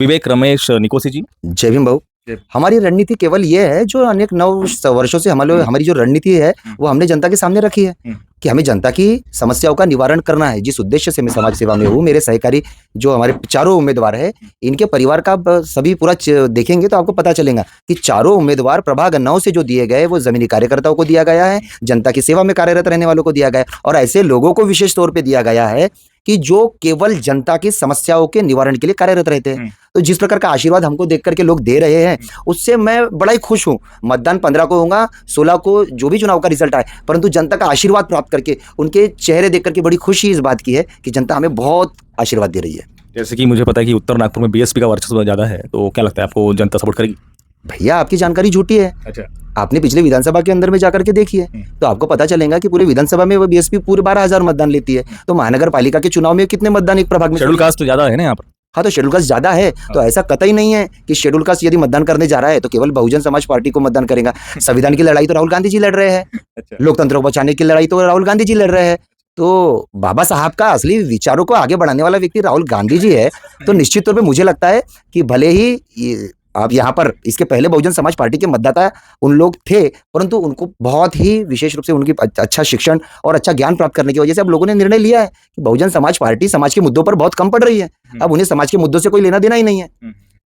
विवेक रमेश निकोसी जी। जय भीम भाऊ। जय। हमारी रणनीति केवल ये है जो अनेक 9 वर्षों से हमारी जो रणनीति है वो हमने जनता के सामने रखी है कि हमें जनता की समस्याओं का निवारण करना है। जिस उद्देश्य से मैं समाज सेवा में हूँ, मेरे सहकारी जो हमारे चारों उम्मीदवार है, इनके परिवार का आप सभी पूरा देखेंगे तो आपको पता चलेगा कि चारों उम्मीदवार प्रभाग 9 से जो दिए गए वो जमीनी कार्यकर्ताओं को दिया गया है, जनता की सेवा में कार्यरत रहने वालों को दिया गया है और ऐसे लोगों को विशेष तौर पर दिया गया है कि जो केवल जनता की समस्याओं के निवारण के लिए कार्यरत रहते हैं। तो जिस प्रकार का आशीर्वाद हमको देख करके लोग दे रहे हैं उससे मैं बड़ा ही खुश हूँ। मतदान 15 को होगा, 16 को जो भी चुनाव का रिजल्ट आए, परंतु जनता का आशीर्वाद प्राप्त करके उनके चेहरे देख करके बड़ी खुशी इस बात की है कि जनता हमें बहुत आशीर्वाद दे रही है। जैसे कि मुझे पता है कि उत्तर नागपुर में बीएसपी का वर्चस्व ज़्यादा है, तो क्या लगता है आपको जनता सपोर्ट करेगी? भैया आपकी जानकारी झूठी है। अच्छा। आपने पिछले विधानसभा के अंदर में जाकर के देखी है तो आपको पता चलेगा कि पूरे विधानसभा में वो बीएसपी पूरे 12,000 मतदान लेती है। तो महानगर पालिका के चुनाव में कितने मतदान एक प्रभाग में? शेड्यूल कास्ट तो ज्यादा है ना यहाँ पर। हाँ, तो शेड्यूल कास्ट ज्यादा है तो ऐसा कतई नहीं है कि शेड्यूल कास्ट यदि मतदान करने जा रहा है तो केवल बहुजन समाज पार्टी को मतदान करेगा। संविधान की लड़ाई तो राहुल गांधी जी लड़ रहे हैं। अच्छा। लोकतंत्र को बचाने की लड़ाई तो राहुल गांधी जी लड़ रहे हैं। तो बाबा साहब का असली विचारों को आगे बढ़ाने वाला व्यक्ति राहुल गांधी जी है। तो निश्चित तौर पे मुझे लगता है कि भले ही आप यहाँ पर इसके पहले बहुजन समाज पार्टी के मतदाता उन लोग थे, परंतु उनको बहुत ही विशेष रूप से उनकी अच्छा शिक्षण और अच्छा ज्ञान प्राप्त करने की वजह से अब लोगों ने निर्णय लिया है कि बहुजन समाज पार्टी समाज के मुद्दों पर बहुत कम पड़ रही है। अब उन्हें समाज के मुद्दों से कोई लेना देना ही नहीं है।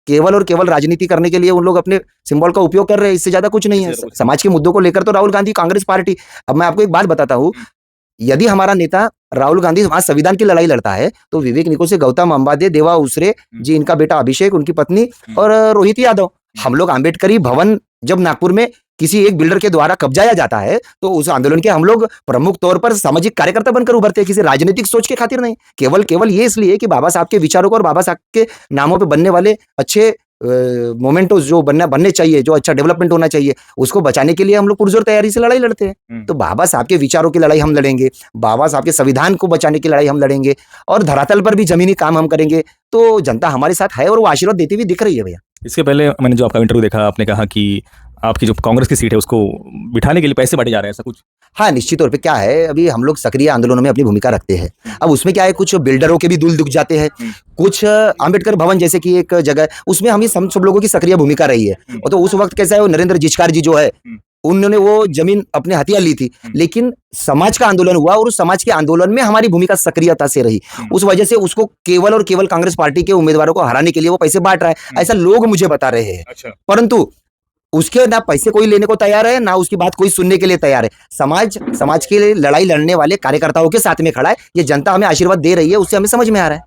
केवल और केवल राजनीति करने के लिए उन लोग अपने सिंबल का उपयोग कर रहे हैं, इससे ज्यादा कुछ नहीं है। समाज के मुद्दों को लेकर तो राहुल गांधी कांग्रेस पार्टी। अब मैं आपको एक बात बताता हूँ, यदि हमारा नेता राहुल गांधी वहां संविधान की लड़ाई लड़ता है तो विवेक निकोसी, गौतम अंबादे, देवा उसरे जी, इनका बेटा अभिषेक, उनकी पत्नी और रोहित यादव, हम लोग आंबेडकरी भवन जब नागपुर में किसी एक बिल्डर के द्वारा कब्जाया जाता है तो उस आंदोलन के हम लोग प्रमुख तौर पर सामाजिक कार्यकर्ता बनकर उभरते हैं, किसी राजनीतिक सोच के खातिर नहीं। केवल ये इसलिए कि बाबा साहब के विचारों को और बाबा साहब के नामों पे बनने वाले अच्छे मोमेंटोस जो बनने चाहिए, जो अच्छा डेवलपमेंट होना चाहिए, उसको बचाने के लिए हम लोग पुरजोर तैयारी से लड़ाई लड़ते हैं। तो बाबा साहब के विचारों की लड़ाई हम लड़ेंगे, बाबा साहब के संविधान को बचाने की लड़ाई हम लड़ेंगे और धरातल पर भी जमीनी काम हम करेंगे। तो जनता हमारे साथ है और वो आशीर्वाद देती हुई दिख रही है। भैया इसके पहले मैंने जो आपका इंटरव्यू देखा, आपने कहा कि आपकी जो कांग्रेस की सीट है उसको बिठाने के लिए पैसे बांटे जा रहे हैं, ऐसा कुछ? हाँ, निश्चित तौर पे क्या है, अभी हम लोग सक्रिय आंदोलनों में अपनी भूमिका रखते हैं। अब उसमें क्या है, कुछ बिल्डरों के भी दिल दुख जाते हैं, कुछ आंबेडकर भवन जैसे कि एक जगह है, उसमें हम सब लोगों की सक्रिय भूमिका रही है। और तो उस वक्त कैसा है, वो नरेंद्र जिचकार जी जो है उन्होंने वो जमीन अपने हथिया ली थी, लेकिन समाज का आंदोलन हुआ और उस समाज के आंदोलन में हमारी भूमिका सक्रियता से रही। उस वजह से उसको केवल और केवल कांग्रेस पार्टी के उम्मीदवारों को हराने के लिए वो पैसे बांट रहा है, ऐसा लोग मुझे बता रहे हैं। अच्छा। परंतु उसके ना पैसे कोई लेने को तैयार है, ना उसकी बात कोई सुनने के लिए तैयार है। समाज के लिए लड़ाई लड़ने वाले कार्यकर्ताओं के साथ में खड़ा है। ये जनता हमें आशीर्वाद दे रही है, उससे हमें समझ में आ रहा है।